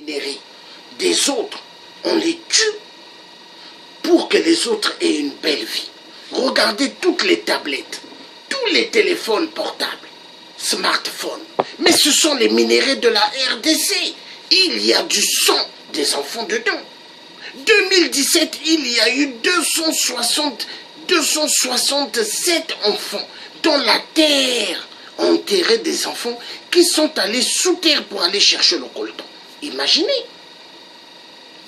des autres, on les tue pour que les autres aient une belle vie. Regardez toutes les tablettes, tous les téléphones portables, smartphones. Mais ce sont les minéraux de la RDC. Il y a du sang des enfants dedans. 2017, il y a eu 267 enfants dans la terre, enterrés des enfants qui sont allés sous terre pour aller chercher le coltan. Imaginez,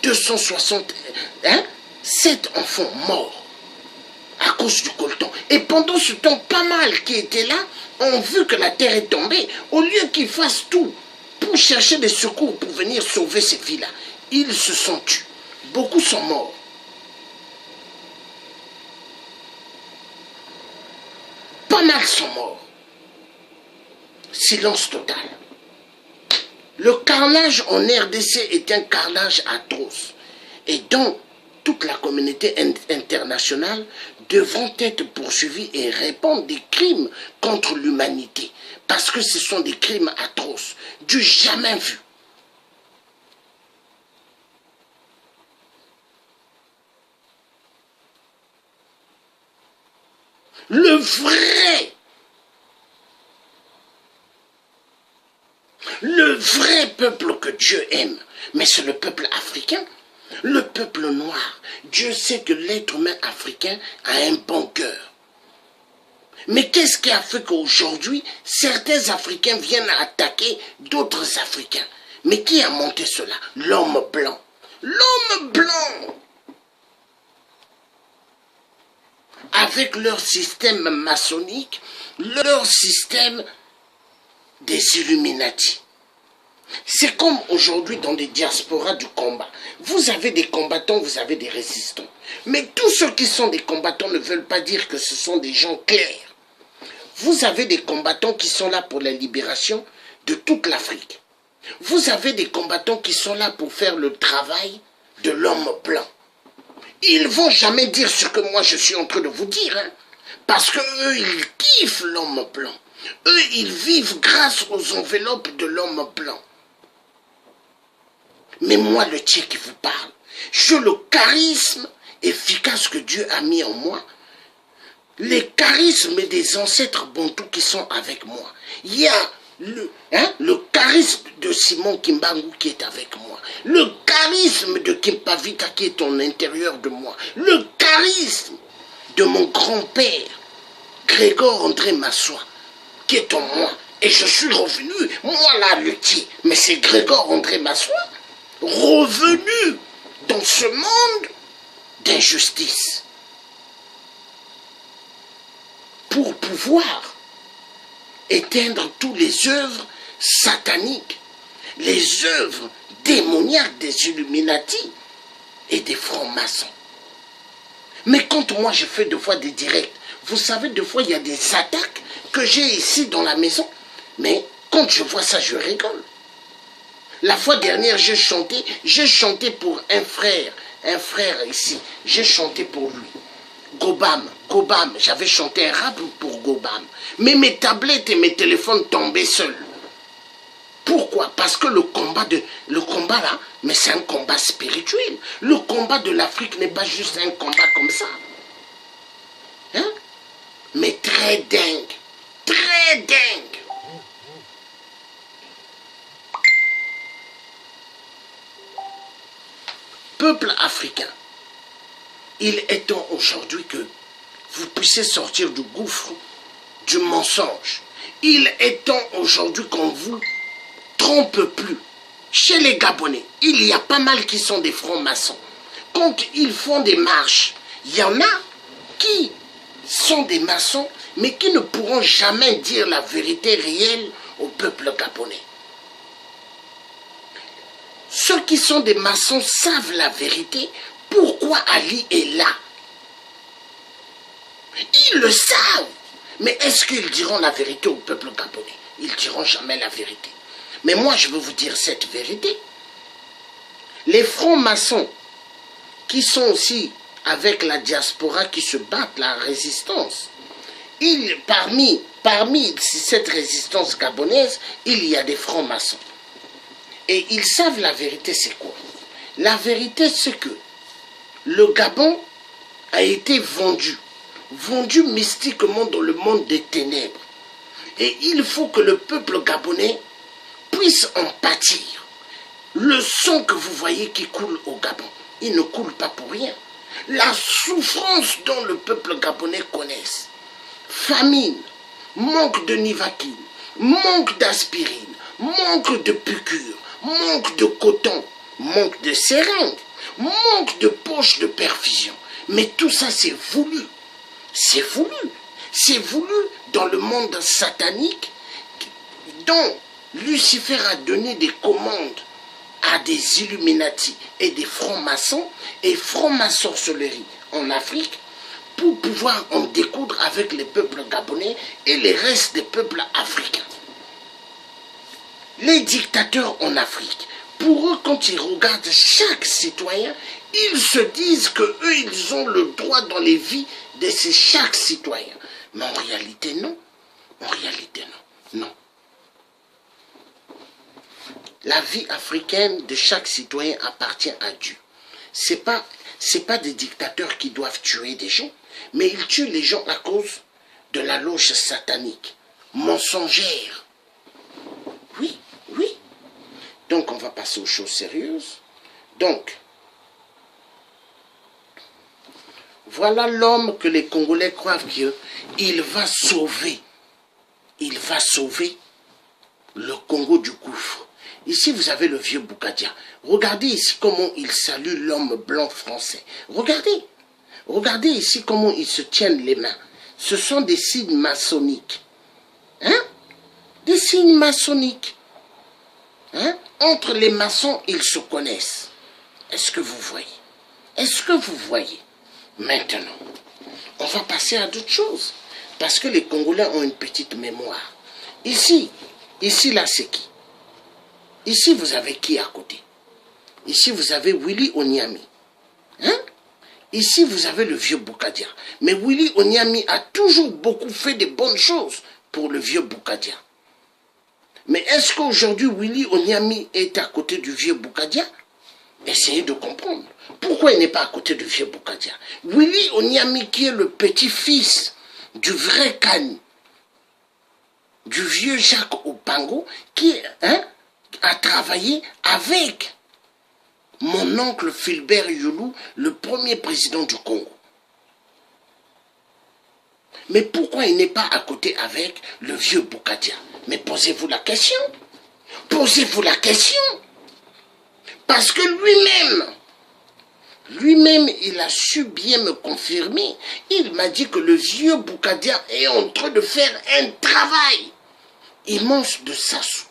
267 enfants morts à cause du coltan. Et pendant ce temps, pas mal qui étaient là ont vu que la terre est tombée. Au lieu qu'ils fassent tout pour chercher des secours pour venir sauver ces filles-là, ils se sont tués. Beaucoup sont morts. Pas mal sont morts. Silence total. Le carnage en RDC est un carnage atroce. Et donc, toute la communauté internationale devront être poursuivis et répondre des crimes contre l'humanité. Parce que ce sont des crimes atroces, du jamais vu. Le vrai peuple que Dieu aime, mais c'est le peuple africain, le peuple noir. Dieu sait que l'être humain africain a un bon cœur. Mais qu'est-ce qui a fait qu'aujourd'hui, certains Africains viennent attaquer d'autres Africains? Mais qui a monté cela? L'homme blanc. L'homme blanc! Avec leur système maçonnique, leur système des Illuminati. C'est comme aujourd'hui dans les diasporas du combat. Vous avez des combattants, vous avez des résistants. Mais tous ceux qui sont des combattants ne veulent pas dire que ce sont des gens clairs. Vous avez des combattants qui sont là pour la libération de toute l'Afrique. Vous avez des combattants qui sont là pour faire le travail de l'homme blanc. Ils ne vont jamais dire ce que moi je suis en train de vous dire. Hein, parce qu'eux, ils kiffent l'homme blanc. Eux, ils vivent grâce aux enveloppes de l'homme blanc. Mais moi, le tien qui vous parle, j'ai le charisme efficace que Dieu a mis en moi. Les charismes des ancêtres bantous qui sont avec moi. Il y a le charisme de Simon Kimbangu qui est avec moi. Le charisme de Kimpavita qui est en l'intérieur de moi. Le charisme de mon grand-père, Grégor André Massoua, qui est en moi. Et je suis revenu, moi là, le qui, mais c'est Grégor André Massoua, revenu dans ce monde d'injustice pour pouvoir éteindre toutes les œuvres sataniques, les œuvres démoniaques des Illuminati et des francs-maçons. Mais quand moi je fais des fois des directs, vous savez, des fois il y a des attaques que j'ai ici dans la maison, mais quand je vois ça, je rigole. La fois dernière, j'ai chanté pour un frère ici, j'ai chanté pour lui. Gobam, j'avais chanté un rap pour Gobam. Mais mes tablettes et mes téléphones tombaient seuls. Pourquoi? Parce que le combat là, mais c'est un combat spirituel. Le combat de l'Afrique n'est pas juste un combat comme ça. Hein? Mais très dingue. Très dingue. Peuple africain, il est temps aujourd'hui que vous puissiez sortir du gouffre du mensonge. Il est temps aujourd'hui qu'on vous trompe plus. Chez les Gabonais, il y a pas mal qui sont des francs-maçons. Quand ils font des marches, il y en a qui sont des maçons, mais qui ne pourront jamais dire la vérité réelle au peuple gabonais. Ceux qui sont des maçons savent la vérité. Pourquoi Ali est là? Ils le savent. Mais est-ce qu'ils diront la vérité au peuple gabonais? Ils ne diront jamais la vérité. Mais moi, je veux vous dire cette vérité. Les francs-maçons qui sont aussi avec la diaspora qui se battent la résistance, parmi cette résistance gabonaise, il y a des francs-maçons. Et ils savent la vérité, c'est quoi? La vérité, c'est que le Gabon a été vendu mystiquement dans le monde des ténèbres. Et il faut que le peuple gabonais puisse en pâtir. Le sang que vous voyez qui coule au Gabon, il ne coule pas pour rien. La souffrance dont le peuple gabonais connaisse, famine, manque de nivaquine, manque d'aspirine, manque de piqûres, manque de coton, manque de seringues, manque de poches de perfusion. Mais tout ça, c'est voulu. C'est voulu. C'est voulu dans le monde satanique dont Lucifer a donné des commandes à des Illuminati et des francs-maçons et francs-maçonnerie en Afrique pour pouvoir en découdre avec les peuples gabonais et les restes des peuples africains. Les dictateurs en Afrique, pour eux, quand ils regardent chaque citoyen, ils se disent qu'eux, ils ont le droit dans les vies de chaque citoyen. Mais en réalité, non. En réalité, non. Non. La vie africaine de chaque citoyen appartient à Dieu. C'est pas des dictateurs qui doivent tuer des gens, mais ils tuent les gens à cause de la loge satanique, mensongère. Oui, oui. Donc, on va passer aux choses sérieuses. Donc, voilà l'homme que les Congolais croient qu'il va sauver. Il va sauver le Congo du gouffre. Ici, vous avez le vieux Boukadia. Regardez ici comment il salue l'homme blanc français. Regardez. Regardez ici comment ils se tiennent les mains. Ce sont des signes maçonniques. Hein? Des signes maçonniques. Hein? Entre les maçons, ils se connaissent. Est-ce que vous voyez? Est-ce que vous voyez? Maintenant, on va passer à d'autres choses. Parce que les Congolais ont une petite mémoire. Ici là, c'est qui? Ici, vous avez qui à côté? Ici, vous avez Willy Onyami. Hein? Ici, vous avez le vieux Boukadia. Mais Willy Onyami a toujours beaucoup fait de bonnes choses pour le vieux Boukadia. Mais est-ce qu'aujourd'hui, Willy Onyami est à côté du vieux Boukadia? Essayez de comprendre. Pourquoi il n'est pas à côté du vieux Boukadia? Willy Onyami, qui est le petit-fils du vrai Kani, du vieux Jacques Opango, qui a travaillé avec mon oncle Philbert Youlou, le premier président du Congo. Mais pourquoi il n'est pas à côté avec le vieux Boukadia? Mais posez-vous la question. Posez-vous la question. Parce que lui-même, il a su bien me confirmer. Il m'a dit que le vieux Boukadia est en train de faire un travail immense de Sassou.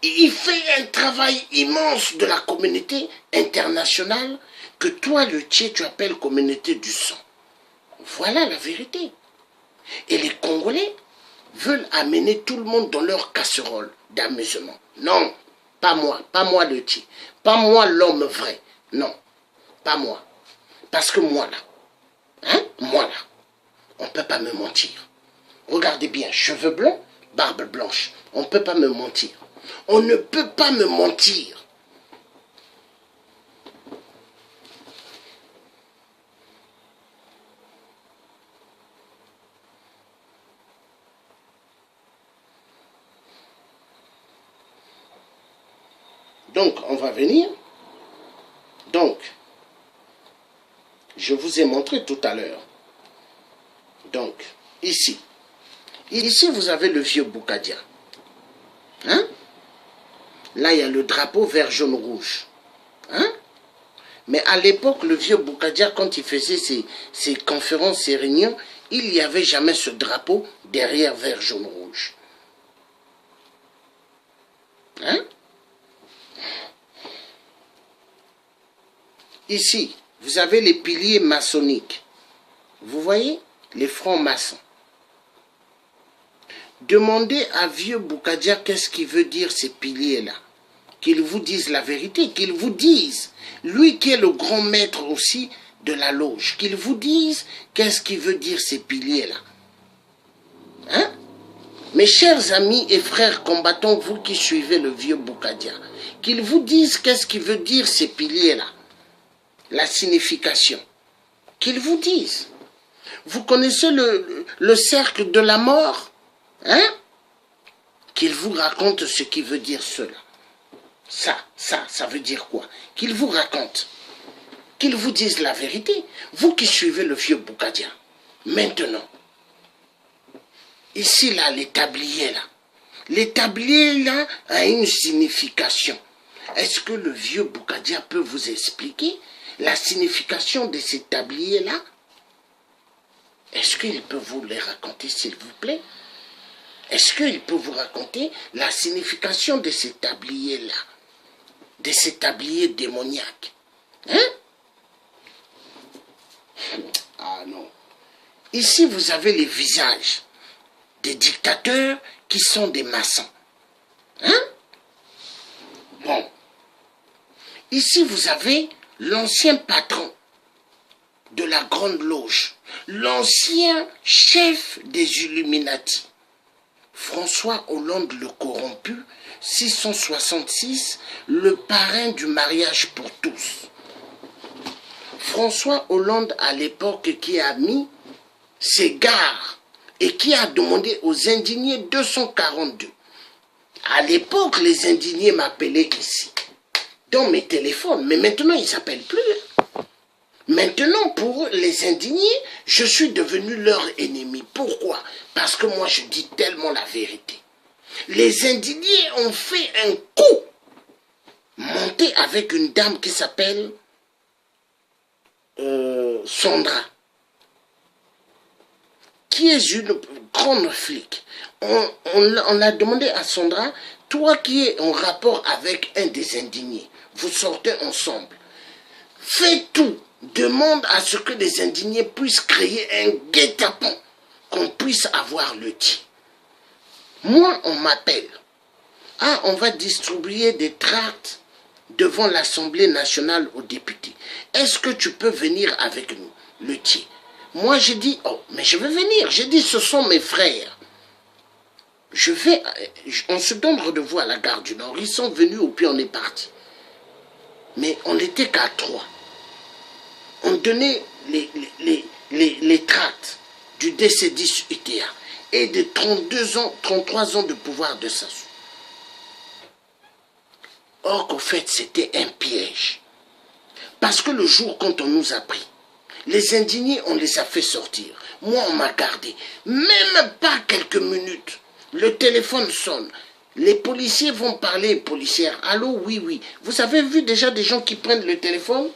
Il fait un travail immense de la communauté internationale que toi, le Tché, tu appelles communauté du sang. Voilà la vérité. Et les Congolais veulent amener tout le monde dans leur casserole d'amusement. Non, pas moi le Tché, pas moi l'homme vrai. Non, pas moi. Parce que moi là, on ne peut pas me mentir. Regardez bien, cheveux blancs, barbe blanche, on ne peut pas me mentir. On ne peut pas me mentir. Donc, on va venir. Donc, je vous ai montré tout à l'heure. Donc, ici, vous avez le vieux Boukadia. Hein? Là, il y a le drapeau vert, jaune, rouge. Hein? Mais à l'époque, le vieux Boukadia, quand il faisait ses conférences, ses réunions, il n'y avait jamais ce drapeau derrière vert, jaune, rouge. Hein? Ici, vous avez les piliers maçonniques. Vous voyez? Les francs-maçons. Demandez à vieux Boukadia qu'est-ce qu'il veut dire ces piliers-là. Qu'il vous dise la vérité, qu'il vous dise, lui qui est le grand maître aussi de la loge, qu'il vous dise qu'est-ce qu'il veut dire ces piliers-là. Hein? Mes chers amis et frères combattants, vous qui suivez le vieux Boukadia, qu'ils vous disent qu'est-ce qui veut dire ces piliers-là, la signification. Qu'ils vous disent. Vous connaissez le cercle de la mort, hein? Qu'ils vous racontent ce qui veut dire cela. Ça veut dire quoi? Qu'ils vous racontent. Qu'ils vous disent la vérité. Vous qui suivez le vieux Boukadia. Maintenant, ici, là, l'établier, là. L'établier, là, a une signification. Est-ce que le vieux Boukadia peut vous expliquer la signification de cet tablier-là? Est-ce qu'il peut vous les raconter, s'il vous plaît? Est-ce qu'il peut vous raconter la signification de cet tablier-là? De cet tablier démoniaque? Hein? Ah non. Ici, vous avez les visages des dictateurs qui sont des maçons. Hein? Bon. Ici, vous avez l'ancien patron de la Grande Loge, l'ancien chef des Illuminati, François Hollande le corrompu, 666, le parrain du mariage pour tous. François Hollande, à l'époque, qui a mis ses gares et qui a demandé aux indignés 242. À l'époque, les indignés m'appelaient ici, dans mes téléphones, mais maintenant, ils ne s'appellent plus. Maintenant, pour les indignés, je suis devenu leur ennemi. Pourquoi? Parce que moi, je dis tellement la vérité. Les indignés ont fait un coup monté avec une dame qui s'appelle Sandra, qui est une grande flic. On a demandé à Sandra, toi qui es en rapport avec un des indignés, vous sortez ensemble, fais tout. Demande à ce que les indignés puissent créer un guet-apens, qu'on puisse avoir le tien. Moi, on m'appelle. Ah, on va distribuer des tracts devant l'Assemblée nationale aux députés. Est-ce que tu peux venir avec nous, le tien? Moi, j'ai dit, oh, mais je vais venir. J'ai dit, ce sont mes frères. On se donne rendez-vous à la gare du Nord. Ils sont venus, et puis on est parti. Mais on n'était qu'à 3. On donnait les tracts du DC10 UTA et de 33 ans de pouvoir de Sassou. Or qu'au fait, c'était un piège. Parce que le jour quand on nous a pris, les indignés, on les a fait sortir. Moi, on m'a gardé. Même pas quelques minutes. Le téléphone sonne. Les policiers vont parler, policières. Allô, oui, oui. Vous avez vu déjà des gens qui prennent le téléphone?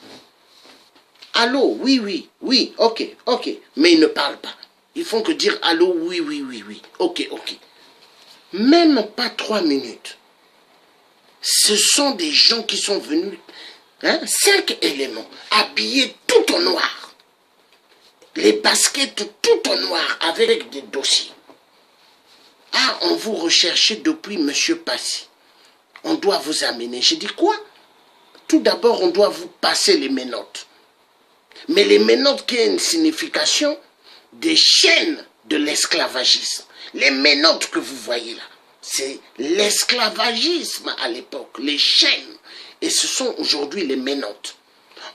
Allô, oui, oui, oui, ok, ok. Mais ils ne parlent pas. Ils font que dire allô, oui, oui, oui, oui. Ok, ok. Même pas 3 minutes. Ce sont des gens qui sont venus, 5 éléments, habillés tout en noir. Les baskets tout en noir, avec des dossiers. Ah, on vous recherchait depuis M. Passy. On doit vous amener. J'ai dit quoi? Tout d'abord, on doit vous passer les menottes. Mais les menottes qui ont une signification des chaînes de l'esclavagisme. Les menottes que vous voyez là, c'est l'esclavagisme à l'époque, les chaînes. Et ce sont aujourd'hui les menottes.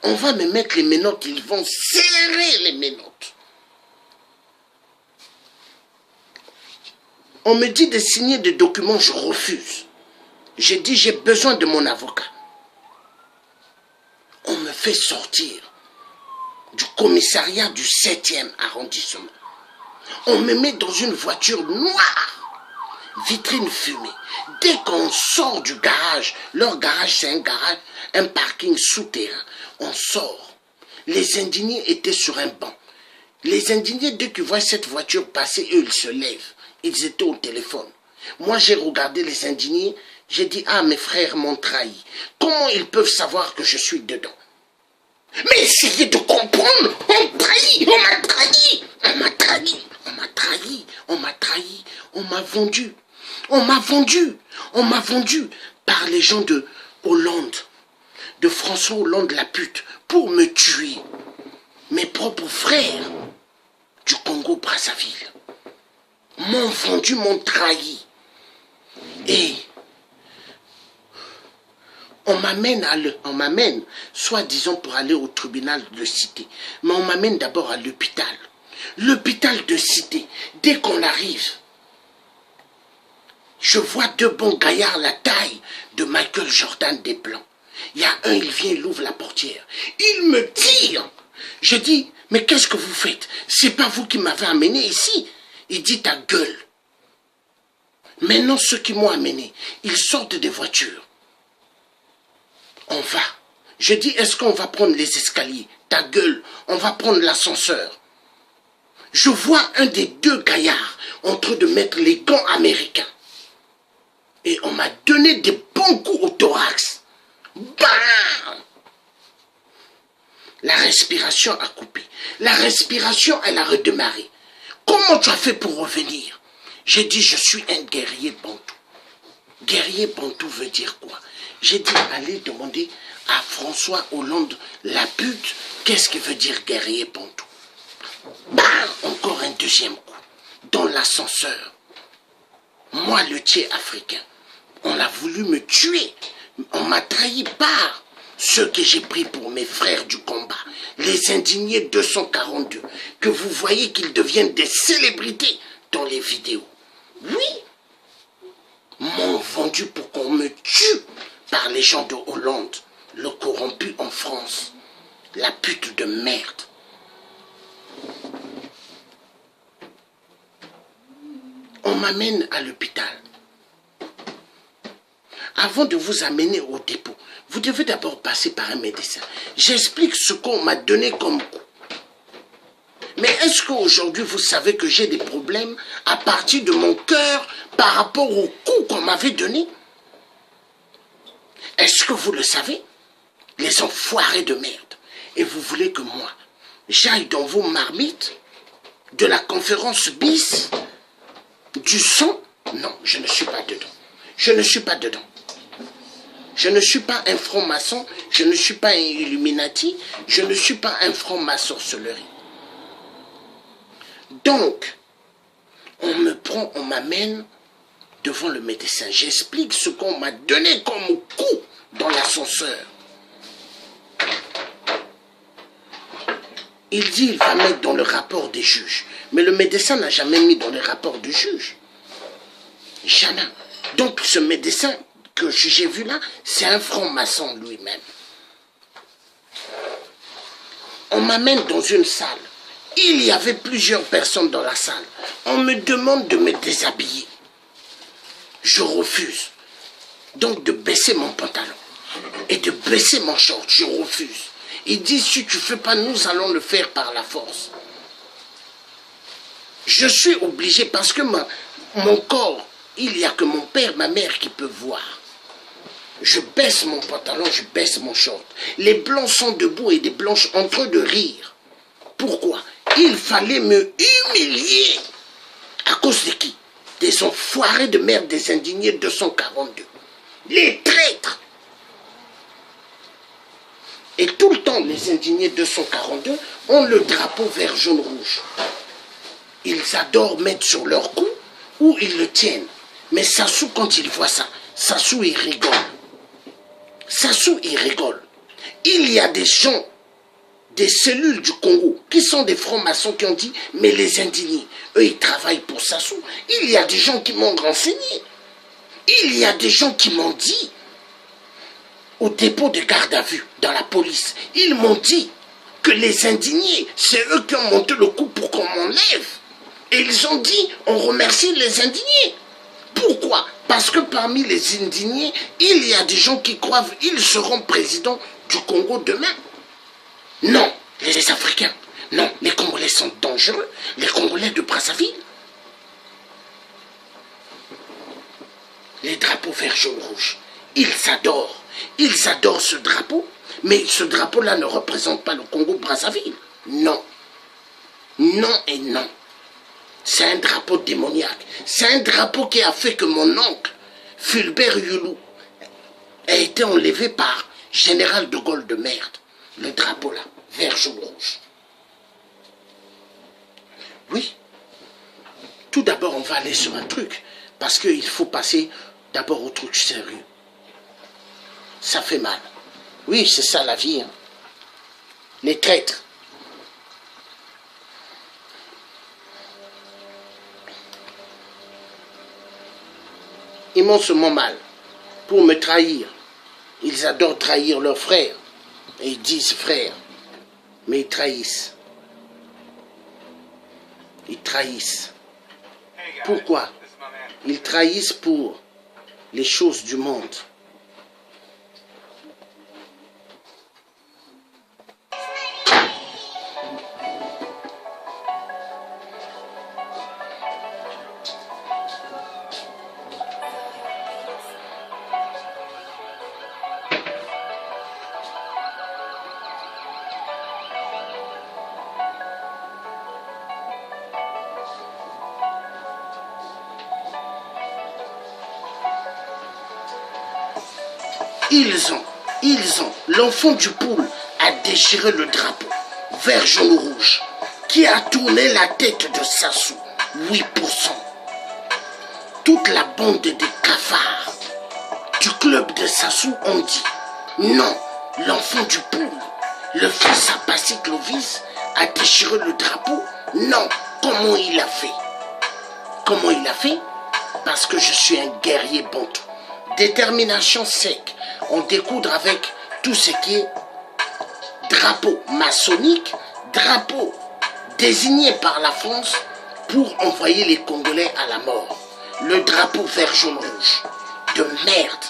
On va me mettre les menottes, ils vont serrer les menottes. On me dit de signer des documents, je refuse. J'ai dit, j'ai besoin de mon avocat. On me fait sortir du commissariat du 7e arrondissement. On me met dans une voiture noire, vitrine fumée. Dès qu'on sort du garage, leur garage c'est un garage, un parking souterrain, on sort. Les indignés étaient sur un banc. Les indignés, dès qu'ils voient cette voiture passer, eux, ils se lèvent. Ils étaient au téléphone. Moi, j'ai regardé les indignés, j'ai dit, ah, mes frères m'ont trahi. Comment ils peuvent savoir que je suis dedans? Mais essayez de comprendre, on trahit, on m'a trahi, on m'a trahi, on m'a trahi, on m'a trahi, on m'a vendu, on m'a vendu, on m'a vendu par les gens de Hollande, de François Hollande la pute, pour me tuer. Mes propres frères du Congo-Brazzaville. m'ont vendu, m'ont trahi. Et on m'amène, soi-disant pour aller au tribunal de cité. Mais on m'amène d'abord à l'hôpital. L'hôpital de cité, dès qu'on arrive, je vois deux bons gaillards la taille de Michael Jordan des Blancs. Il y a un, il vient, il ouvre la portière. Il me tire. Je dis, mais qu'est-ce que vous faites? C'est pas vous qui m'avez amené ici. Il dit, ta gueule. Maintenant, ceux qui m'ont amené, ils sortent des voitures. On va. Je dis, est-ce qu'on va prendre les escaliers? Ta gueule, on va prendre l'ascenseur. Je vois un des deux gaillards en train de mettre les gants américains. Et on m'a donné des bons coups au thorax. Bam! La respiration a coupé. La respiration, elle a redémarré. Comment tu as fait pour revenir? J'ai dit, je suis un guerrier bantou. Guerrier bantou veut dire quoi? J'ai dit, allez demander à François Hollande, la pute, qu'est-ce qui veut dire guerrier bantou? Bam! Encore un deuxième coup. Dans l'ascenseur. Moi, le tiers africain, on a voulu me tuer. On m'a trahi par ceux que j'ai pris pour mes frères du combat. Les indignés 242. Que vous voyez qu'ils deviennent des célébrités dans les vidéos. Oui, m'ont vendu pour qu'on me tue par les gens de Hollande, le corrompu en France, la pute de merde. On m'amène à l'hôpital. Avant de vous amener au dépôt, vous devez d'abord passer par un médecin. J'explique ce qu'on m'a donné comme coup. Mais est-ce qu'aujourd'hui, vous savez que j'ai des problèmes à partir de mon cœur par rapport au coup qu'on m'avait donné? Est-ce que vous le savez? Les enfoirés de merde. Et vous voulez que moi, j'aille dans vos marmites de la conférence bis du sang? Non, je ne suis pas dedans. Je ne suis pas dedans. Je ne suis pas un franc-maçon, je ne suis pas un Illuminati, je ne suis pas un franc-maçoncerie. Donc, on me prend, on m'amène devant le médecin. J'explique ce qu'on m'a donné comme coup dans l'ascenseur. Il dit il va mettre dans le rapport des juges. Mais le médecin n'a jamais mis dans le rapport du juge. Jamais. Donc ce médecin que j'ai vu là, c'est un franc-maçon lui-même. On m'amène dans une salle. Il y avait plusieurs personnes dans la salle. On me demande de me déshabiller. Je refuse. Donc de baisser mon pantalon et de baisser mon short. Je refuse. Il dit, si tu ne fais pas, nous allons le faire par la force. Je suis obligé parce que mon corps, il n'y a que mon père, ma mère qui peut voir. Je baisse mon pantalon, je baisse mon short. Les blancs sont debout et des blanches en train de rire. Pourquoi? Il fallait me humilier. À cause de qui? Des enfoirés de merde, des indignés 242. Les traîtres. Et tout le temps, les indignés 242 ont le drapeau vert, jaune, rouge. Ils adorent mettre sur leur cou ou ils le tiennent. Mais Sassou, quand il voit ça, Sassou, il rigole. Sassou, il rigole. Il y a des gens, des cellules du Congo, qui sont des francs-maçons qui ont dit, mais les indignés, eux, ils travaillent pour Sassou. Il y a des gens qui m'ont renseigné. Il y a des gens qui m'ont dit, au dépôt de garde à vue, dans la police, ils m'ont dit que les indignés, c'est eux qui ont monté le coup pour qu'on m'enlève. Et ils ont dit, on remercie les indignés. Pourquoi? Parce que parmi les indignés, il y a des gens qui croient qu'ils seront présidents du Congo demain. Non, les Africains. Non, les Congolais sont dangereux. Les Congolais de Brazzaville. Les drapeaux vert, jaune, rouge. Ils adorent. Ils adorent ce drapeau. Mais ce drapeau-là ne représente pas le Congo-Brazzaville. Non. Non et non. C'est un drapeau démoniaque. C'est un drapeau qui a fait que mon oncle, Fulbert Youlou, a été enlevé par Général de Gaulle de merde. Le drapeau là, vert, jaune, rouge. Oui. Tout d'abord, on va aller sur un truc. Parce qu'il faut passer d'abord au truc sérieux. Ça fait mal. Oui, c'est ça la vie. Hein. Les traîtres. Immensément mal. Pour me trahir. Ils adorent trahir leurs frères. Et ils disent frères. Mais ils trahissent. Ils trahissent. Pourquoi? Ils trahissent pour les choses du monde. L'enfant du poule a déchiré le drapeau vert, jaune, rouge, qui a tourné la tête de Sassou, 8%. Toute la bande des cafards du club de Sassou ont dit non, l'enfant du poule, le fils à Passy Clovis, a déchiré le drapeau. Non, comment il a fait? Comment il a fait? Parce que je suis un guerrier bantou. Détermination sec, en découdre avec tout ce qui est drapeau maçonnique, drapeau désigné par la France pour envoyer les Congolais à la mort. Le drapeau vert, jaune, rouge. De merde.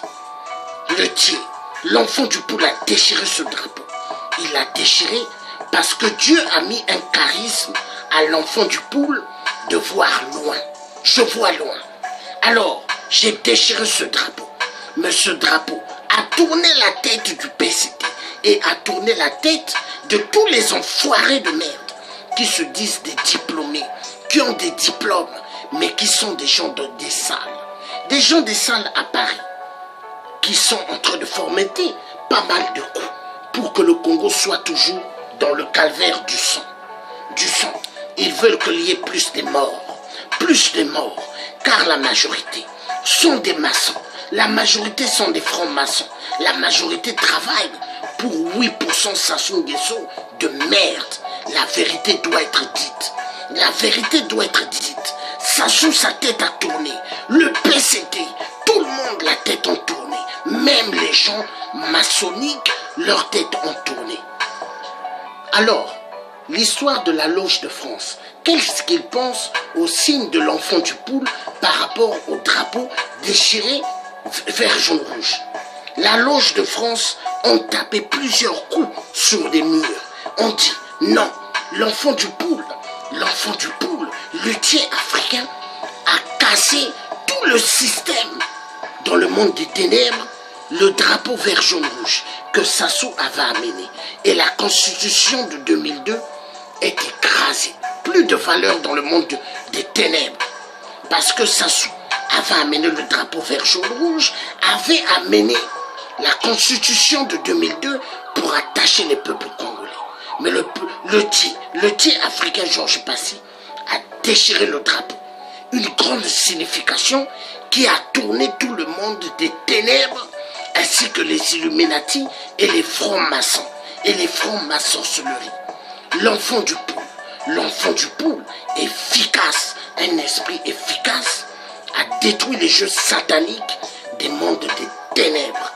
Le tiers, l'enfant du poule a déchiré ce drapeau. Il l'a déchiré parce que Dieu a mis un charisme à l'enfant du poule de voir loin. Je vois loin. Alors, j'ai déchiré ce drapeau. Mais ce drapeau a tourné la tête du PCT et a tourné la tête de tous les enfoirés de merde qui se disent des diplômés, qui ont des diplômes, mais qui sont des gens des salles. Des gens des salles à Paris, qui sont en train de fomenter pas mal de coups pour que le Congo soit toujours dans le calvaire du sang. Du sang. Ils veulent qu'il y ait plus de morts, car la majorité sont des maçons. La majorité sont des francs-maçons. La majorité travaille pour 8% Sassou Nguesso de merde. La vérité doit être dite. La vérité doit être dite. Sassou, sa tête a tourné. Le PCT, tout le monde, la tête a tourné. Même les gens maçonniques, leur tête ont tourné. Alors, l'histoire de la loge de France, qu'est-ce qu'ils pensent au signe de l'enfant du poule par rapport au drapeau déchiré vert, jaune, rouge? La loge de France ont tapé plusieurs coups sur les murs. On dit non, l'enfant du poule, luthier africain, a cassé tout le système dans le monde des ténèbres, le drapeau vert, jaune, rouge que Sassou avait amené. Et la constitution de 2002 est écrasée. Plus de valeur dans le monde des ténèbres. Parce que Sassou avait amené le drapeau vert, jaune, rouge, avait amené la constitution de 2002 pour attacher les peuples congolais. Mais le tiers africain Georges Passy a déchiré le drapeau. Une grande signification qui a tourné tout le monde des ténèbres, ainsi que les Illuminati et les francs-maçons, et les francs-maçonneries. L'enfant du poule, efficace, un esprit efficace, a détruit les jeux sataniques des mondes des ténèbres.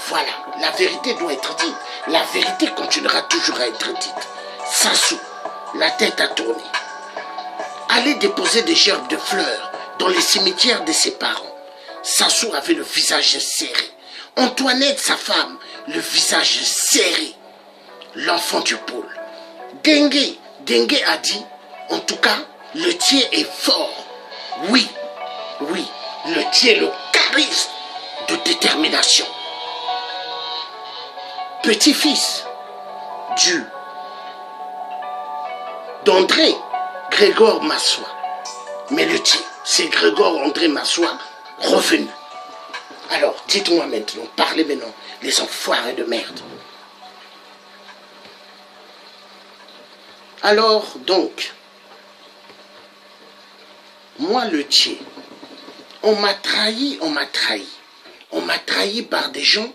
Voilà, la vérité doit être dite. La vérité continuera toujours à être dite. Sassou, la tête a tourné. Allez déposer des gerbes de fleurs dans les cimetières de ses parents. Sassou avait le visage serré. Antoinette, sa femme, le visage serré. L'enfant du pôle. Dengue a dit, en tout cas, le tiers est fort. Oui, le tiers, le charisme de détermination. Petit-fils d'André Grégor Massoua. Mais le tiers, c'est Grégor André Massoua revenu. Alors, dites-moi maintenant, parlez maintenant, les enfoirés de merde. Alors, donc, Moi, le Tché, on m'a trahi, on m'a trahi. On m'a trahi par des gens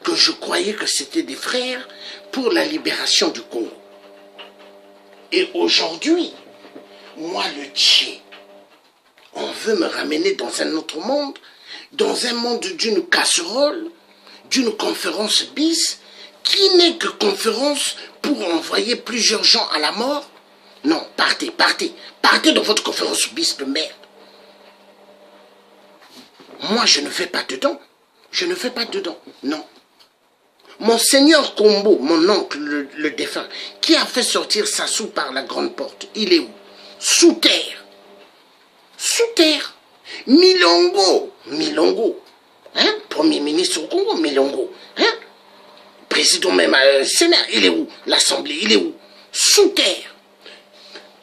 que je croyais que c'était des frères pour la libération du Congo. Et aujourd'hui, moi, le Tché, on veut me ramener dans un autre monde, dans un monde d'une casserole, d'une conférence bis, qui n'est que conférence pour envoyer plusieurs gens à la mort. Non, partez, partez, partez de votre conférence bis de merde. Moi, je ne fais pas dedans. Je ne fais pas dedans, non. Monseigneur Kombo, mon oncle, le défunt, qui a fait sortir Sassou par la grande porte, il est où? Sous terre. Sous terre. Milongo, Milongo, hein? Premier ministre au Congo, Milongo, hein? Président même Sénat, il est où? L'Assemblée, il est où? Sous terre.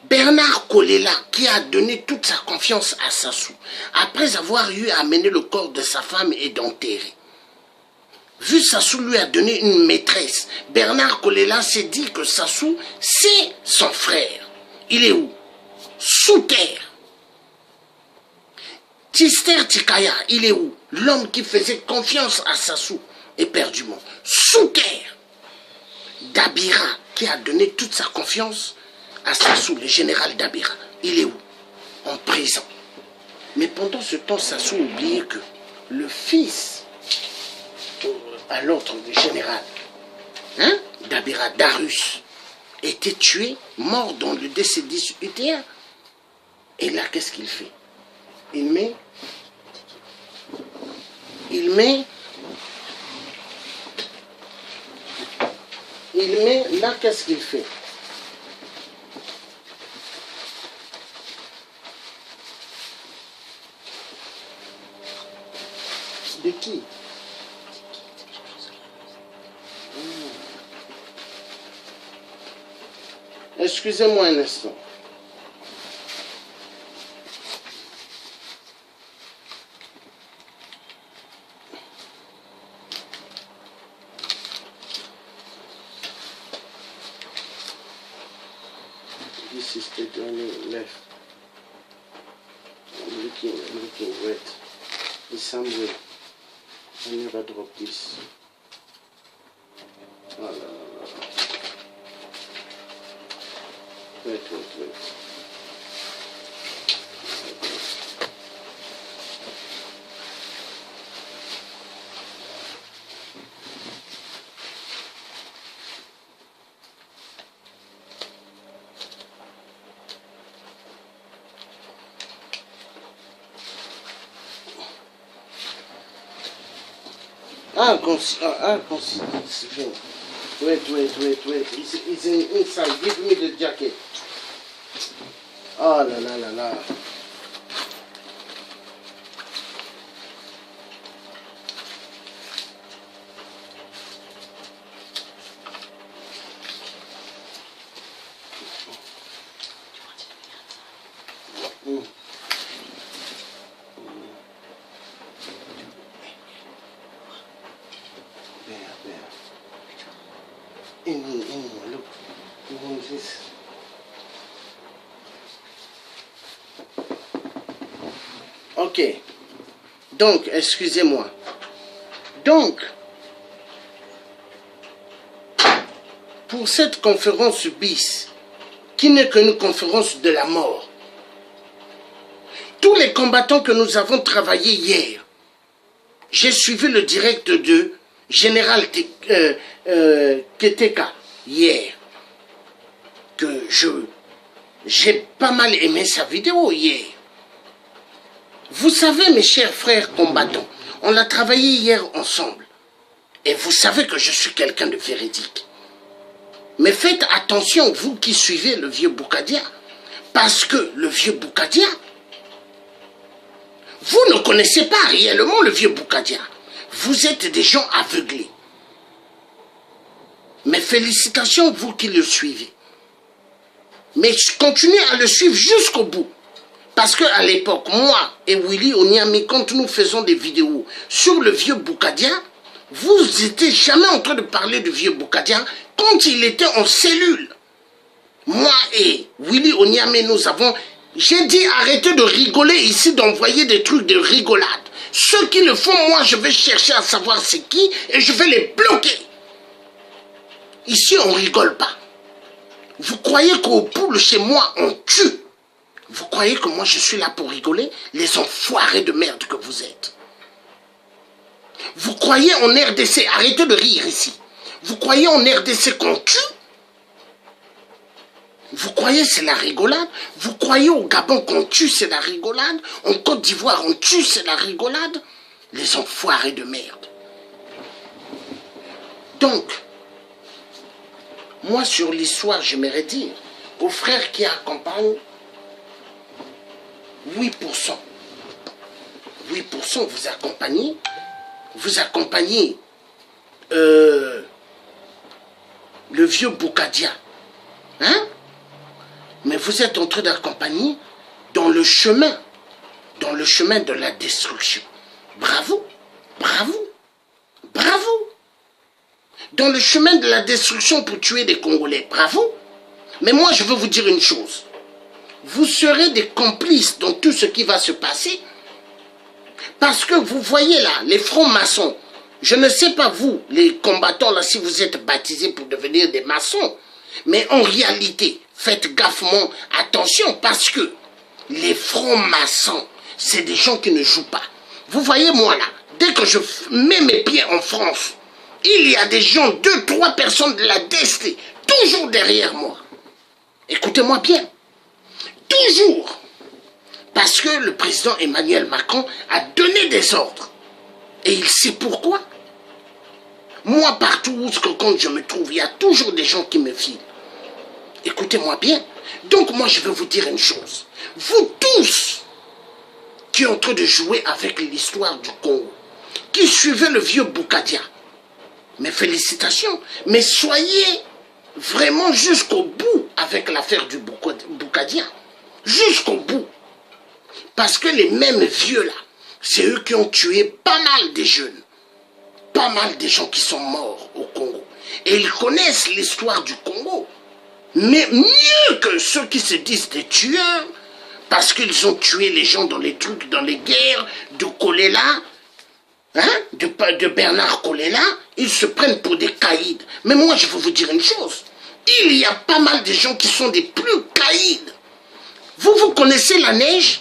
Bernard Kolela, qui a donné toute sa confiance à Sassou, après avoir eu à amener le corps de sa femme et d'enterrer. Vu Sassou lui a donné une maîtresse, Bernard Kolela s'est dit que Sassou, c'est son frère. Il est où? Sous terre. Tister Tikaya, il est où? L'homme qui faisait confiance à Sassou, éperdument. Sous terre. Dabira, qui a donné toute sa confiance à Sassou, le général Dabira, il est où? En prison. Mais pendant ce temps, Sassou oubliait que le fils à l'autre, le général, hein, Dabira, Darus, était tué, mort dans le DC-10 UT1. Et là, qu'est-ce qu'il fait? Il met, là, qu'est-ce qu'il fait? De qui? Excusez-moi un instant. This is the only left. I'm looking wet. It's somewhere. I never drop this. Oh là là là. Wait. Wait. It's inside. Give me the jacket. Oh là. Look. This. Ok. Donc, excusez-moi. Donc, pour cette conférence bis, qui n'est qu'une conférence de la mort, tous les combattants que nous avons travaillé hier, j'ai suivi le direct de Général Keteka hier, que j'ai pas mal aimé sa vidéo hier. Vous savez, mes chers frères combattants, on l'a travaillé hier ensemble. Et vous savez que je suis quelqu'un de véridique. Mais faites attention, vous qui suivez le vieux Boukadia, parce que le vieux Boukadia, vous ne connaissez pas réellement le vieux Boukadia. Vous êtes des gens aveuglés. Mais félicitations, vous qui le suivez. Mais continuez à le suivre jusqu'au bout. Parce qu'à l'époque, moi et Willy Onyami, quand nous faisons des vidéos sur le vieux Boukadia, vous n'étiez jamais en train de parler du vieux Boukadia quand il était en cellule. Moi et Willy Onyami, nous avons J'ai dit arrêtez de rigoler ici, d'envoyer des trucs de rigolade. Ceux qui le font, moi, je vais chercher à savoir c'est qui et je vais les bloquer. Ici, on ne rigole pas. Vous croyez qu'au poule, chez moi, on tue? Vous croyez que moi, je suis là pour rigoler? Les enfoirés de merde que vous êtes. Vous croyez en RDC, arrêtez de rire ici. Vous croyez en RDC qu'on tue? Vous croyez c'est la rigolade? Vous croyez au Gabon qu'on tue, c'est la rigolade? En Côte d'Ivoire, on tue, c'est la rigolade? Les enfoirés de merde. Donc, moi sur l'histoire, j'aimerais dire aux frères qui accompagnent 8%. 8% vous accompagnez le vieux Boukadia. Hein? Mais vous êtes en train d'accompagner dans le chemin de la destruction. Bravo, bravo, bravo. Dans le chemin de la destruction pour tuer des Congolais, bravo. Mais moi, je veux vous dire une chose. Vous serez des complices dans tout ce qui va se passer. Parce que vous voyez là, les francs-maçons, je ne sais pas vous, les combattants là, si vous êtes baptisés pour devenir des maçons, mais en réalité, faites gaffement, attention, parce que les francs-maçons, c'est des gens qui ne jouent pas. Vous voyez moi là, dès que je mets mes pieds en France, il y a des gens, 2, 3 personnes de la DST, toujours derrière moi. Écoutez-moi bien, toujours. Parce que le président Emmanuel Macron a donné des ordres. Et il sait pourquoi. Moi, partout où quand je me trouve, il y a toujours des gens qui me filent. Écoutez-moi bien. Donc moi, je vais vous dire une chose. Vous tous qui êtes en train de jouer avec l'histoire du Congo, qui suivez le vieux Boukadia, mes félicitations. Mais soyez vraiment jusqu'au bout avec l'affaire du Boukadia. Jusqu'au bout. Parce que les mêmes vieux là, c'est eux qui ont tué pas mal de jeunes. Pas mal de gens qui sont morts au Congo. Et ils connaissent l'histoire du Congo. Mais mieux que ceux qui se disent des tueurs. Parce qu'ils ont tué les gens dans les trucs, dans les guerres de Kolela. Hein, de Bernard Kolela. Ils se prennent pour des caïds. Mais moi je veux vous dire une chose. Il y a pas mal de gens qui sont des plus caïds. Vous connaissez la neige?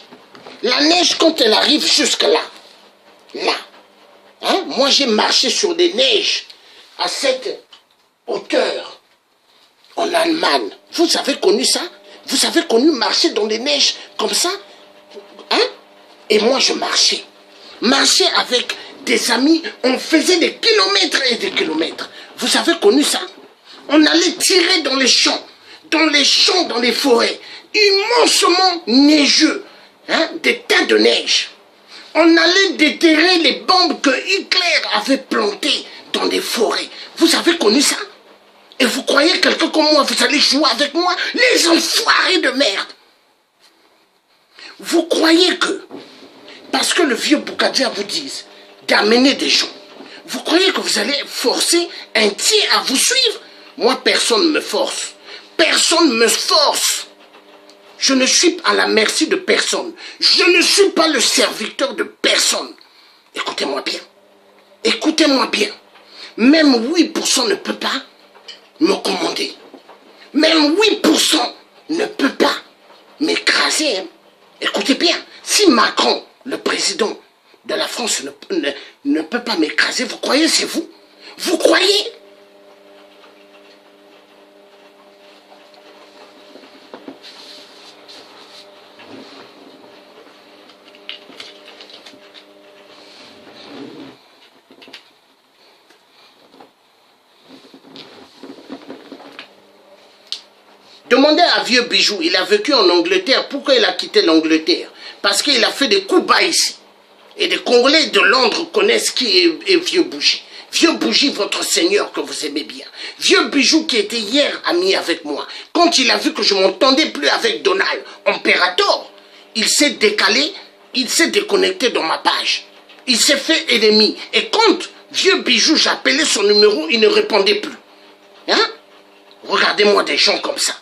La neige, quand elle arrive jusque là, hein? Moi j'ai marché sur des neiges à cette hauteur en Allemagne. Vous avez connu ça? Vous avez connu marcher dans des neiges comme ça? Hein? Et moi je marchais. Marchais avec des amis, on faisait des kilomètres et des kilomètres. Vous avez connu ça? On allait tirer dans les champs, dans les forêts, immensement neigeux. Hein, des tas de neige. On allait déterrer les bombes que Hitler avait plantées dans des forêts. Vous avez connu ça? Et vous croyez quelqu'un comme moi, vous allez jouer avec moi? Les enfoirés de merde. Vous croyez que, parce que le vieux Boukadia vous dise d'amener des gens, vous croyez que vous allez forcer un tiers à vous suivre? Moi, personne ne me force. Personne ne me force. Je ne suis à la merci de personne. Je ne suis pas le serviteur de personne. Écoutez-moi bien. Écoutez-moi bien. Même 8% ne peut pas me commander. Même 8% ne peut pas m'écraser. Hein. Écoutez bien. Si Macron, le président de la France, ne peut pas m'écraser, vous croyez c'est vous? Vous croyez? Demandez à Vieux Bijou, il a vécu en Angleterre. Pourquoi il a quitté l'Angleterre? Parce qu'il a fait des coups bas ici. Et les Congolais de Londres connaissent qui est Vieux Bougie. Vieux Bougie, votre seigneur que vous aimez bien. Vieux Bijou qui était hier ami avec moi. Quand il a vu que je ne m'entendais plus avec Donald Imperator, il s'est décalé, il s'est déconnecté dans ma page. Il s'est fait ennemi. Et quand Vieux Bijou, j'appelais son numéro, il ne répondait plus. Hein? Regardez-moi des gens comme ça.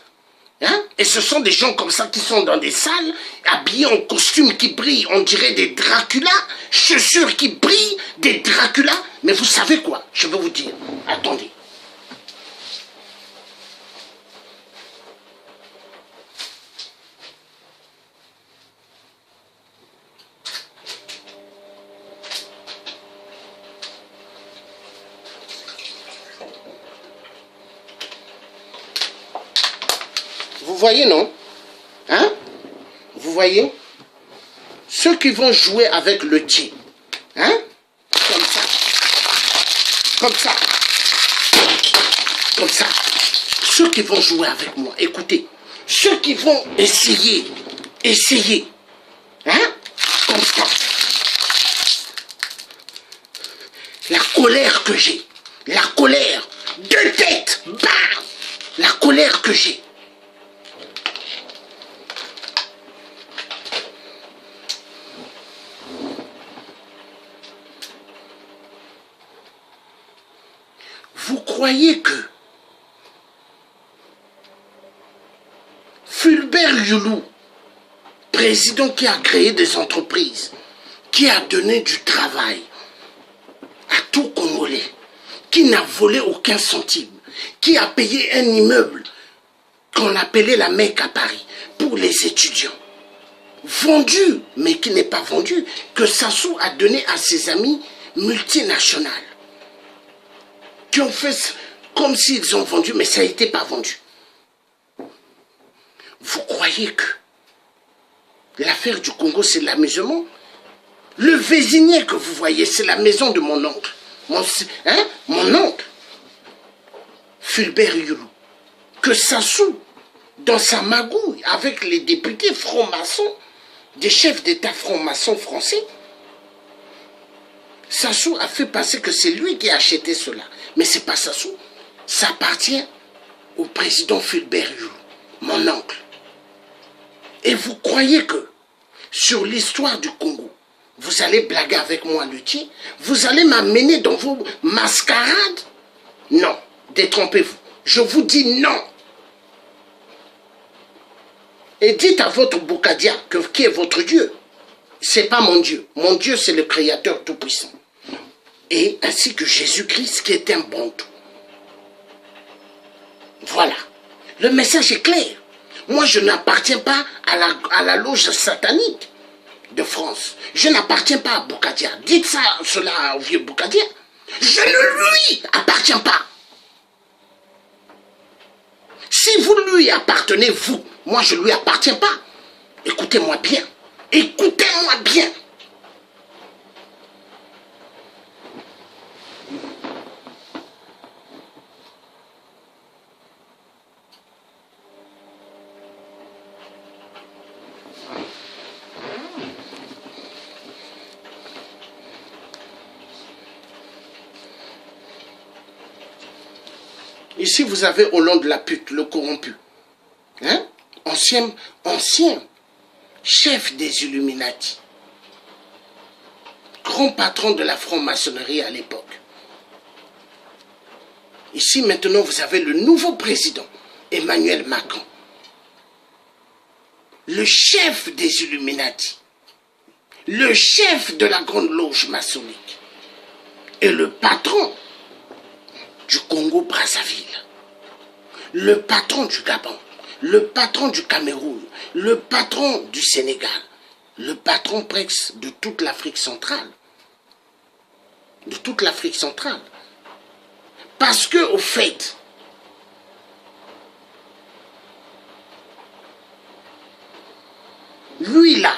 Hein? Et ce sont des gens comme ça qui sont dans des salles, habillés en costumes qui brillent, on dirait des Dracula, chaussures qui brillent, des Dracula. Mais vous savez quoi? Je vais vous dire. Attendez. Vous voyez, non? Hein? Vous voyez? Ceux qui vont jouer avec le thé. Hein? Comme ça. Comme ça. Comme ça. Ceux qui vont jouer avec moi, écoutez. Ceux qui vont essayer. Hein? Comme ça. La colère que j'ai. La colère. Deux têtes. Bam! La colère que j'ai. Vous croyez que Fulbert Youlou, président qui a créé des entreprises, qui a donné du travail à tout Congolais, qui n'a volé aucun centime, qui a payé un immeuble qu'on appelait la Mecque à Paris pour les étudiants, vendu, mais qui n'est pas vendu, que Sassou a donné à ses amis multinationales, qui ont fait comme s'ils ont vendu, mais ça n'était pas vendu. Vous croyez que l'affaire du Congo, c'est l'amusement? Le Vézinier que vous voyez, c'est la maison de mon oncle. Mon oncle, Fulbert Youlou. Que Sassou, dans sa magouille, avec les députés francs-maçons, des chefs d'État francs-maçons français, Sassou a fait passer que c'est lui qui a acheté cela. Mais ce n'est pas Sassou. Ça appartient au président Fulbert Youlou, mon oncle. Et vous croyez que sur l'histoire du Congo, vous allez blaguer avec moi, Luthier? Vous allez m'amener dans vos mascarades? Non, détrompez-vous. Je vous dis non. Et dites à votre Boukadia qui est votre Dieu. Ce n'est pas mon Dieu. Mon Dieu, c'est le Créateur Tout-Puissant. Et ainsi que Jésus-Christ qui est un bon tout. Voilà. Le message est clair. Moi, je n'appartiens pas à la loge satanique de France. Je n'appartiens pas à Boukadia. Dites cela au vieux Boukadia. Je ne lui appartiens pas. Si vous lui appartenez, vous, moi je ne lui appartiens pas. Écoutez-moi bien. Écoutez-moi bien. Ici, vous avez Hollande la pute, le corrompu. Hein? Ancien chef des Illuminati. Grand patron de la franc-maçonnerie à l'époque. Ici, maintenant, vous avez le nouveau président, Emmanuel Macron. Le chef des Illuminati. Le chef de la grande loge maçonnique. Et le patron du Congo-Brazzaville, le patron du Gabon, le patron du Cameroun, le patron du Sénégal, le patron presque de toute l'Afrique centrale. De toute l'Afrique centrale. Parce que, au fait, lui là,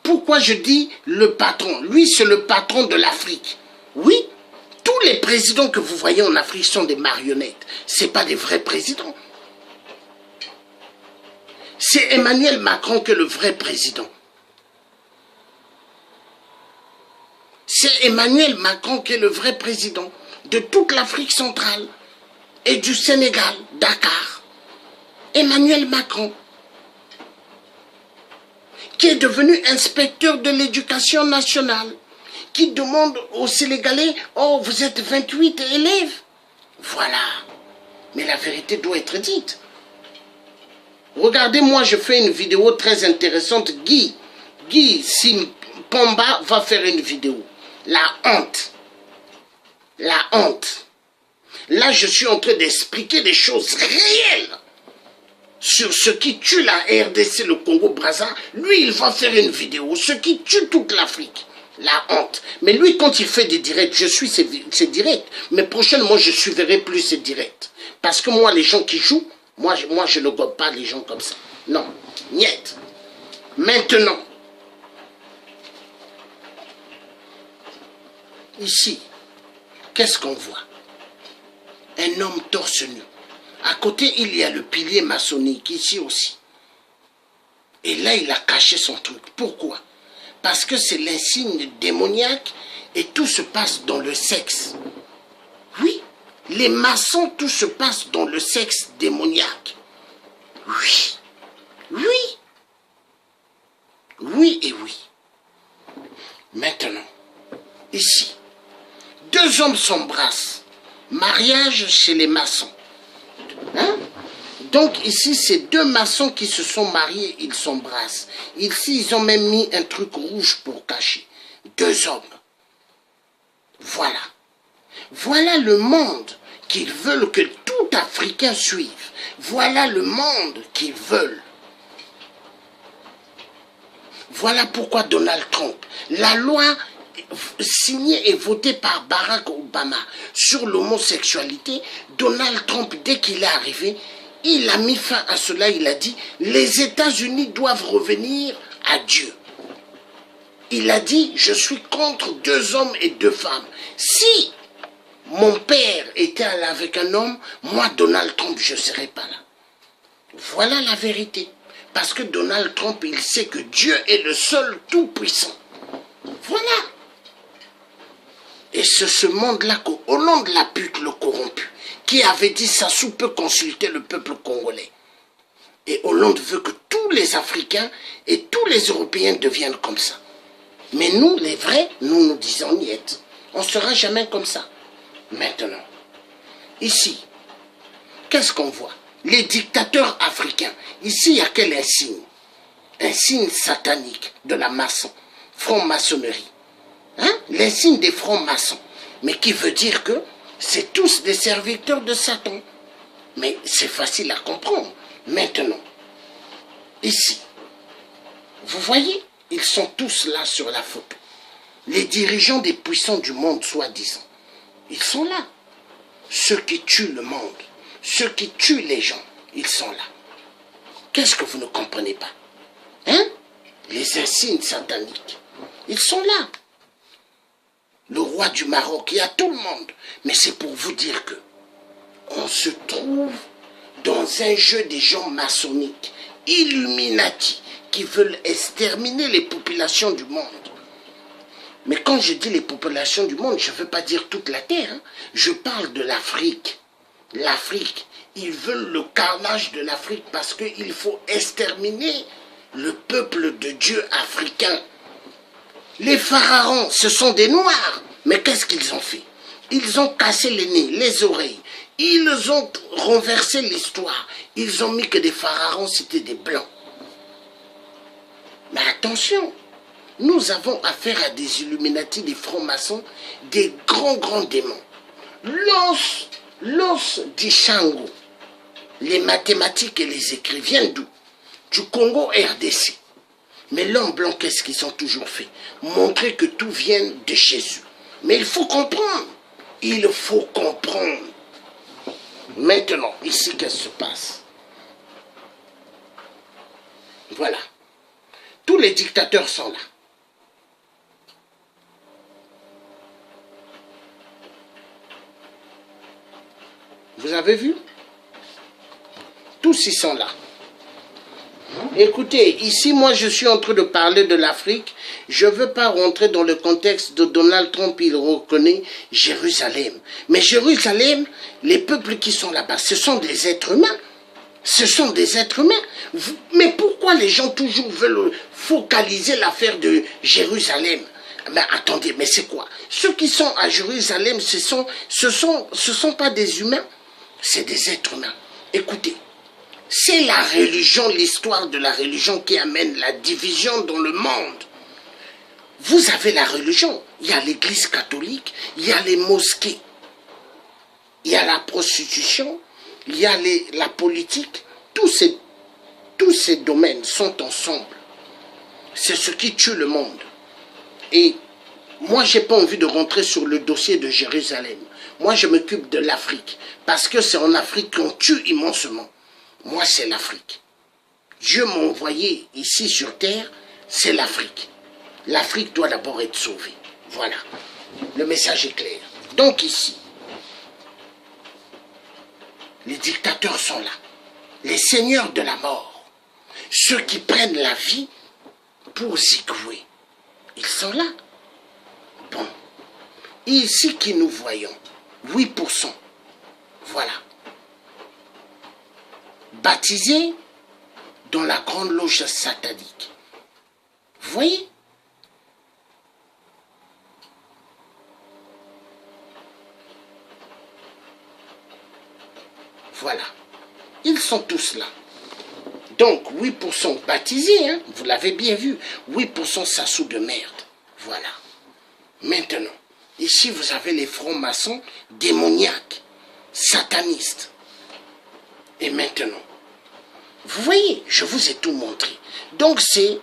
pourquoi je dis le patron? Lui, c'est le patron de l'Afrique. Oui, tous les présidents que vous voyez en Afrique sont des marionnettes. Ce n'est pas des vrais présidents. C'est Emmanuel Macron qui est le vrai président. C'est Emmanuel Macron qui est le vrai président de toute l'Afrique centrale et du Sénégal, Dakar. Emmanuel Macron, qui est devenu inspecteur de l'éducation nationale, qui demande aux Sénégalais, oh, vous êtes 28 élèves. Voilà. Mais la vérité doit être dite. Regardez, moi, je fais une vidéo très intéressante. Guy Simpomba va faire une vidéo. La honte. La honte. Là, je suis en train d'expliquer des choses réelles sur ce qui tue la RDC, le Congo-Brazza. Lui, il va faire une vidéo. Ce qui tue toute l'Afrique. La honte. Mais lui, quand il fait des directs, je suis ses directs. Mais prochainement, je ne suivrai plus ses directs. Parce que moi, les gens qui jouent, moi je ne gobe pas les gens comme ça. Non. Niet. Maintenant, ici, qu'est-ce qu'on voit? Un homme torse nu. À côté, il y a le pilier maçonnique, ici aussi. Et là, il a caché son truc. Pourquoi? Parce que c'est l'insigne démoniaque et tout se passe dans le sexe. Oui, les maçons, tout se passe dans le sexe démoniaque. Oui, oui, oui et oui. Maintenant, ici, deux hommes s'embrassent. Mariage chez les maçons. Hein? Donc ici, c'est deux maçons qui se sont mariés, ils s'embrassent. Ici, ils ont même mis un truc rouge pour cacher. Deux hommes. Voilà. Voilà le monde qu'ils veulent que tout Africain suive. Voilà le monde qu'ils veulent. Voilà pourquoi Donald Trump, la loi signée et votée par Barack Obama sur l'homosexualité, Donald Trump, dès qu'il est arrivé, il a mis fin à cela, il a dit, les États-Unis doivent revenir à Dieu. Il a dit, je suis contre deux hommes et deux femmes. Si mon père était allé avec un homme, moi, Donald Trump, je ne serais pas là. Voilà la vérité. Parce que Donald Trump, il sait que Dieu est le seul tout-puissant. Voilà. Et c'est ce monde-là, au nom de la pute, le corrompu, qui avait dit ça sous peut consulter le peuple congolais. Et Hollande veut que tous les Africains et tous les Européens deviennent comme ça. Mais nous, les vrais, nous disons niet. On ne sera jamais comme ça. Maintenant, ici, qu'est-ce qu'on voit? Les dictateurs africains. Ici, il y a quel insigne? Un signe satanique de la maçon, franc-maçonnerie. Hein? L'insigne des francs-maçons. Mais qui veut dire que c'est tous des serviteurs de Satan. Mais c'est facile à comprendre. Maintenant, ici, vous voyez, ils sont tous là sur la photo. Les dirigeants des puissants du monde, soi-disant, ils sont là. Ceux qui tuent le monde, ceux qui tuent les gens, ils sont là. Qu'est-ce que vous ne comprenez pas? Hein? Les insignes sataniques, ils sont là. Le roi du Maroc, il y a tout le monde. Mais c'est pour vous dire que on se trouve dans un jeu des gens maçonniques, Illuminati, qui veulent exterminer les populations du monde. Mais quand je dis les populations du monde, je ne veux pas dire toute la terre. Hein. Je parle de l'Afrique. L'Afrique, ils veulent le carnage de l'Afrique parce qu'il faut exterminer le peuple de Dieu africain. Les pharaons, ce sont des noirs. Mais qu'est-ce qu'ils ont fait? Ils ont cassé les nez, les oreilles. Ils ont renversé l'histoire. Ils ont mis que des pharaons, c'était des blancs. Mais attention, nous avons affaire à des Illuminati, des francs-maçons, des grands démons. L'os d'Ishango, les mathématiques et les écrits viennent d'où? Du Congo RDC. Mais l'homme blanc, qu'est-ce qu'ils ont toujours fait? Montrer que tout vient de chez eux. Mais il faut comprendre. Il faut comprendre. Maintenant, ici, qu'est-ce qui se passe? Voilà. Tous les dictateurs sont là. Vous avez vu? Tous ils sont là. Écoutez, ici, moi, je suis en train de parler de l'Afrique. Je ne veux pas rentrer dans le contexte de Donald Trump. Il reconnaît Jérusalem. Mais Jérusalem, les peuples qui sont là-bas, ce sont des êtres humains. Ce sont des êtres humains. Mais pourquoi les gens toujours veulent focaliser l'affaire de Jérusalem? Mais attendez, mais c'est quoi? Ceux qui sont à Jérusalem, ce sont pas des humains, c'est des êtres humains. Écoutez, c'est la religion, l'histoire de la religion qui amène la division dans le monde. Vous avez la religion, il y a l'église catholique, il y a les mosquées, il y a la prostitution, il y a la politique, tous ces domaines sont ensemble. C'est ce qui tue le monde. Et moi, je n'ai pas envie de rentrer sur le dossier de Jérusalem. Moi, je m'occupe de l'Afrique. Parce que c'est en Afrique qu'on tue immensement. Moi, c'est l'Afrique. Dieu m'a envoyé ici sur terre, c'est l'Afrique. L'Afrique doit d'abord être sauvée. Voilà. Le message est clair. Donc ici, les dictateurs sont là. Les seigneurs de la mort. Ceux qui prennent la vie pour zigouer. Ils sont là. Bon. Et ici qui nous voyons, 8%. Voilà. Baptisés dans la grande loge satanique. Vous voyez? Voilà. Ils sont tous là. Donc, 8% baptisés, hein, vous l'avez bien vu. 8% sassous de merde. Voilà. Maintenant, ici, vous avez les francs-maçons démoniaques, satanistes. Et maintenant, vous voyez, je vous ai tout montré. Donc, c'est